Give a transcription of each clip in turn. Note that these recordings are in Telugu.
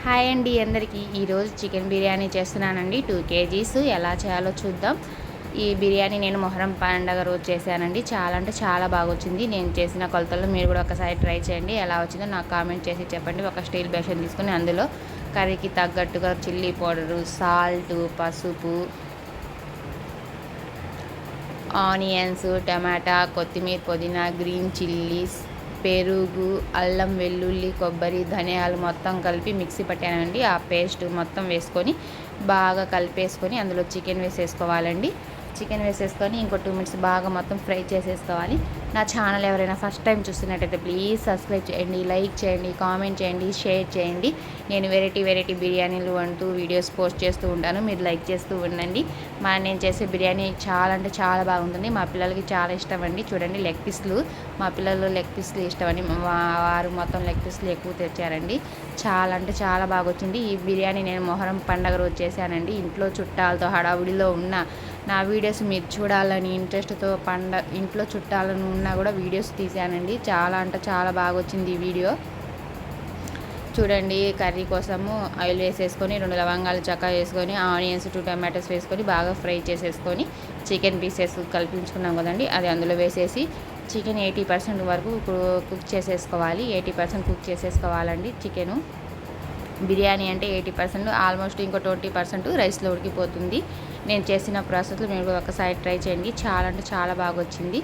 హాయ్ అండి అందరికీ. ఈరోజు చికెన్ బిర్యానీ చేస్తున్నానండి. 2 కేజీస్ ఎలా చేయాలో చూద్దాం. ఈ బిర్యానీ నేను మొహరం పండగ రోజు చేశానండి. చాలా అంటే చాలా బాగా వచ్చింది. నేను చేసిన కొలతల్లో మీరు కూడా ఒకసారి ట్రై చేయండి. ఎలా వచ్చిందో నాకు కామెంట్ చేసి చెప్పండి. ఒక స్టీల్ బేషన్ తీసుకుని అందులో కర్రీకి తగ్గట్టుగా చిల్లీ పౌడరు, సాల్ట్, పసుపు, ఆనియన్స్, టమాటా, కొత్తిమీర, పుదీనా, గ్రీన్ చిల్లీస్, పెరుగు, అల్లం, వెల్లుల్లి, కొబ్బరి, ధనియాలు మొత్తం కలిపి మిక్సీ పట్టానండి. ఆ పేస్ట్ మొత్తం వేసుకొని బాగా కలిపేసుకొని అందులో చికెన్ వేసేసుకోవాలండి. చికెన్ వేసేసుకొని ఇంకో 2 మినిట్స్ బాగా మొత్తం ఫ్రై చేసేసుకోవాలి. నా ఛానల్ ఎవరైనా ఫస్ట్ టైం చూస్తున్నట్టయితే ప్లీజ్ సబ్స్క్రైబ్ చేయండి, లైక్ చేయండి, కామెంట్ చేయండి, షేర్ చేయండి. నేను వెరైటీ బిర్యానీలు అంటూ వీడియోస్ పోస్ట్ చేస్తూ ఉంటాను. మీరు లైక్ చేస్తూ ఉండండి. నేను చేసే బిర్యానీ చాలా అంటే చాలా బాగుంటుంది. మా పిల్లలకి చాలా ఇష్టం అండి. చూడండి లెగ్ పీస్లు, మా పిల్లలు లెగ్ పీస్లు ఇష్టమని వారు మొత్తం లెగ్ పీస్లు ఎక్కువ తెచ్చారండి. చాలా అంటే చాలా బాగా వచ్చింది. ఈ బిర్యానీ నేను మొహరం పండగ రోజు చేశానండి. ఇంట్లో చుట్టాలతో హడావుడిలో ఉన్న నా వీడియోస్ మీరు చూడాలని ఇంట్రెస్ట్తో ఇంట్లో చుట్టాలను ఉన్నా కూడా వీడియోస్ తీసానండి. చాలా అంటే చాలా బాగా వచ్చింది ఈ వీడియో. చూడండి కర్రీ కోసము ఆయిల్ వేసేసుకొని 2 లవంగాలు చెక్క వేసుకొని ఆనియన్స్ 2 టమాటోస్ వేసుకొని బాగా ఫ్రై చేసేసుకొని చికెన్ పీసెస్ కల్పించుకున్నాం కదండి, అది అందులో వేసేసి చికెన్ 80% వరకు కుక్ చేసేసుకోవాలి. 80% కుక్ చేసేసుకోవాలండి చికెను. బిర్యానీ అంటే 80%, ఆల్మోస్ట్ ఇంకో 20% రైస్లో ఉడికిపోతుంది. నేను చేసిన ప్రాసెస్లో మీరు ఒకసారి ట్రై చేయండి. చాలా అంటే చాలా బాగా వచ్చింది.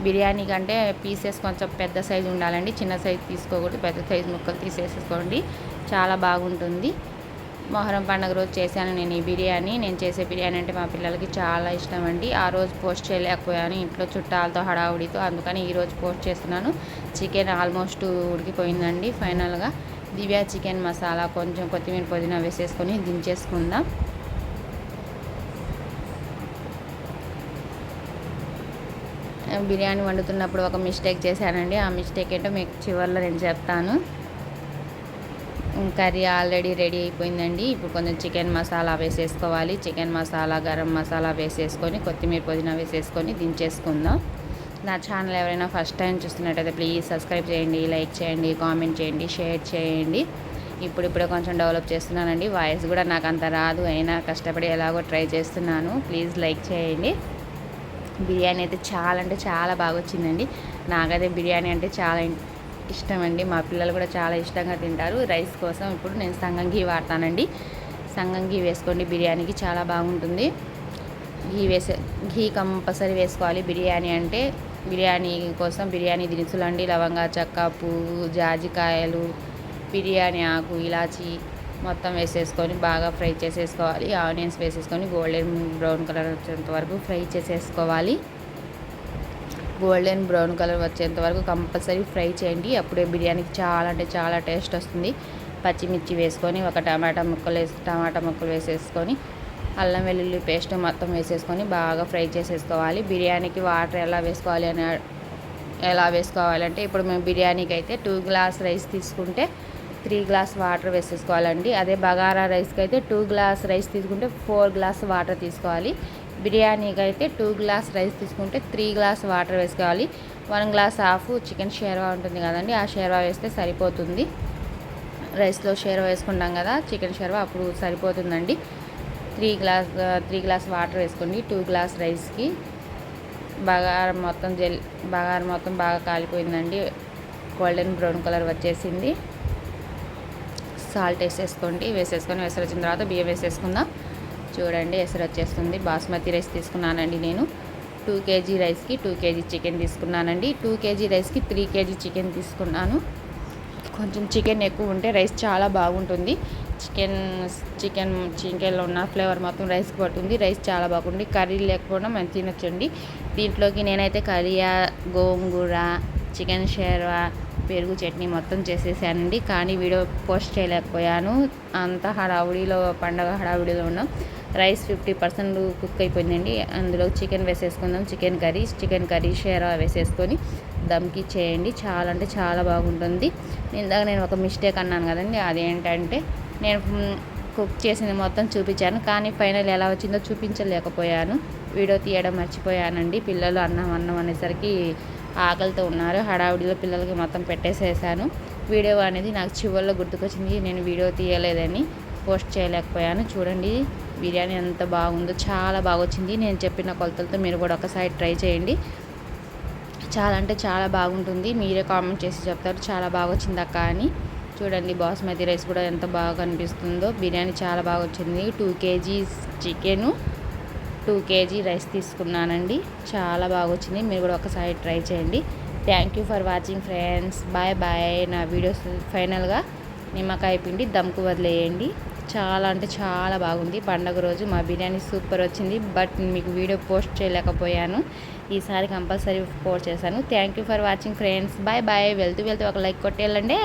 బిర్యానీ కంటే పీసెస్ కొంచెం పెద్ద సైజు ఉండాలండి. చిన్న సైజు తీసుకోకూడదు, పెద్ద సైజు ముక్కలు తీసేసుకోండి. చాలా బాగుంటుంది. మొహరం పండుగ రోజు చేశాను నేను ఈ బిర్యానీ. నేను చేసే బిర్యానీ అంటే మా పిల్లలకి చాలా ఇష్టం అండి. ఆ రోజు పోస్ట్ చేయలేకపోయాను ఇంట్లో చుట్టాలతో హడావుడితో, అందుకని ఈరోజు పోస్ట్ చేస్తున్నాను. చికెన్ ఆల్మోస్ట్ ఉడికిపోయిందండి. ఫైనల్గా దివ్య చికెన్ మసాలా, కొంచెం కొత్తిమీర, పుదీనా వేసేసుకొని దించేసుకుందాం. బిర్యానీ వండుతున్నప్పుడు ఒక మిస్టేక్ చేశానండి. ఆ మిస్టేక్ ఏంటో మీకు చివరిలో నేను చెప్తాను. కర్రీ ఆల్రెడీ రెడీ అయిపోయిందండి. ఇప్పుడు కొంచెం చికెన్ మసాలా వేసేసుకోవాలి. చికెన్ మసాలా, గరం మసాలా వేసేసుకొని కొత్తిమీర, పుదీనా వేసేసుకొని దించేసుకుందాం. నా ఛానల్ ఎవరైనా ఫస్ట్ టైం చూస్తున్నట్టయితే ప్లీజ్ సబ్స్క్రైబ్ చేయండి, లైక్ చేయండి, కామెంట్ చేయండి, షేర్ చేయండి. ఇప్పుడిప్పుడే కొంచెం డెవలప్ చేస్తున్నానండి. వాయిస్ కూడా నాకు అంత రాదు, అయినా కష్టపడి ఎలాగో ట్రై చేస్తున్నాను. ప్లీజ్ లైక్ చేయండి. బిర్యానీ అయితే చాలా అంటే చాలా బాగా వచ్చిందండి. నాకైతే బిర్యానీ అంటే చాలా ఇష్టం అండి. మా పిల్లలు కూడా చాలా ఇష్టంగా తింటారు. రైస్ కోసం ఇప్పుడు నేను సంగం ఘీ వాడతానండి. సంగం ఘీ వేసుకోండి, బిర్యానీకి చాలా బాగుంటుంది. ఘీ కంపల్సరీ వేసుకోవాలి బిర్యానీ అంటే. బిర్యానీ కోసం బిర్యానీ దినుసులు అండి, లవంగా చెక్క, పువ్వు, జాజికాయలు, బిర్యానీ ఆకు, ఇలాచి మొత్తం వేసేసుకొని బాగా ఫ్రై చేసేసుకోవాలి. ఆనియన్స్ వేసేసుకొని గోల్డెన్ బ్రౌన్ కలర్ వచ్చేంత వరకు ఫ్రై చేసేసుకోవాలి. గోల్డెన్ బ్రౌన్ కలర్ వచ్చేంత వరకు కంపల్సరీ ఫ్రై చేయండి. అప్పుడే బిర్యానీకి చాలా అంటే చాలా టేస్ట్ వస్తుంది. పచ్చిమిర్చి వేసుకొని ఒక టమాటా ముక్కలు వేసేసుకొని అల్లం వెల్లుల్లి పేస్ట్ మొత్తం వేసేసుకొని బాగా ఫ్రై చేసేసుకోవాలి. బిర్యానీకి వాటర్ ఎలా వేసుకోవాలంటే ఇప్పుడు మేము బిర్యానీకి అయితే 2 గ్లాస్ రైస్ తీసుకుంటే 3 గ్లాస్ వాటర్ వేసేసుకోవాలండి. అదే బగారా రైస్కి అయితే 2 గ్లాస్ రైస్ తీసుకుంటే 4 గ్లాస్ వాటర్ తీసుకోవాలి. బిర్యానీకి అయితే 2 గ్లాస్ రైస్ తీసుకుంటే 3 గ్లాస్ వాటర్ వేసుకోవాలి. 1 గ్లాస్ హాఫ్ చికెన్ షేర్వా ఉంటుంది కదండి, ఆ షేర్వా వేస్తే సరిపోతుంది. రైస్లో షేర్వా వేసుకుంటాం కదా చికెన్ షేర్వా, అప్పుడు సరిపోతుందండి. 3 గ్లాస్ వాటర్ వేసుకోండి 2 గ్లాస్ రైస్కి. బగారం మొత్తం బాగా కాలిపోయిందండి. గోల్డెన్ బ్రౌన్ కలర్ వచ్చేసింది. సాల్ట్ వేసేసుకొని ఎసరు వచ్చిన తర్వాత బియ్యం వేసేసుకుందాం. చూడండి ఎసరు వచ్చేస్తుంది. బాస్మతి రైస్ తీసుకున్నానండి నేను. 2 కేజీ రైస్కి 2 కేజీ చికెన్ తీసుకున్నానండి. 2 కేజీ రైస్కి 3 కేజీ చికెన్ తీసుకున్నాను. కొంచెం చికెన్ ఎక్కువ ఉంటే రైస్ చాలా బాగుంటుంది. చికెన్లో ఉన్న ఫ్లేవర్ మొత్తం రైస్కి పడుతుంది. రైస్ చాలా బాగుంటుంది. కర్రీ లేకపోవడం మనం తినొచ్చండి. దీంట్లోకి నేనైతే కర్రీయా, గోంగూర, చికెన్ షేర్వా, పెరుగు చట్నీ మొత్తం చేసేసానండి. కానీ వీడియో పోస్ట్ చేయలేకపోయాను. అంత పండగ హడావుడిలో ఉన్నాం. రైస్ 50% కుక్ అయిపోయిందండి. అందులో చికెన్ వేసేసుకుందాం. చికెన్ కర్రీ షేర్వా వేసేసుకొని దమ్కి చేయండి. చాలా అంటే చాలా బాగుంటుంది. ఇందాక నేను ఒక మిస్టేక్ అన్నాను కదండి, అదేంటంటే నేను కుక్ చేసింది మొత్తం చూపించాను, కానీ ఫైనల్ ఎలా వచ్చిందో చూపించలేకపోయాను. వీడియో తీయడం మర్చిపోయానండి. పిల్లలు అన్నం అనేసరికి ఆకలితో ఉన్నారు. హడావుడిలో పిల్లలకి మొత్తం పెట్టేసేసాను. వీడియో అనేది నాకు చివరిలో గుర్తుకొచ్చింది. నేను వీడియో తీయలేదని పోస్ట్ చేయలేకపోయాను. చూడండి బిర్యానీ ఎంత బాగుందో, చాలా బాగా వచ్చింది. నేను చెప్పిన కొలతలతో మీరు కూడా ఒకసారి ట్రై చేయండి. చాలా అంటే చాలా బాగుంటుంది. మీరే కామెంట్ చేసి చెప్తారు చాలా బాగా వచ్చింది అక్క అని. చూడండి బాస్మతి రైస్ కూడా ఎంత బాగా కనిపిస్తుందో. బిర్యానీ చాలా బాగా వచ్చింది. 2 kgs చికెను, 2 kg రైస్ తీసుకున్నానండి. చాలా బాగా వచ్చింది. మీరు కూడా ఒకసారి ట్రై చేయండి. Thank you for watching friends. Bye bye. నా వీడియోస్ ఫైనల్గా నిమ్మకాయ పిండి దమ్కు వదిలేయండి. చాలా అంటే చాలా బాగుంది. పండగ రోజు మా బిర్యానీ సూపర్ వచ్చింది. బట్ మీకు వీడియో పోస్ట్ చేయలేకపోయాను. ఈసారి కంపల్సరీ పోస్ట్ చేశాను. Thank you for watching friends. Bye bye. వెళ్తూ ఒక లైక్ కొట్టేయాలండి.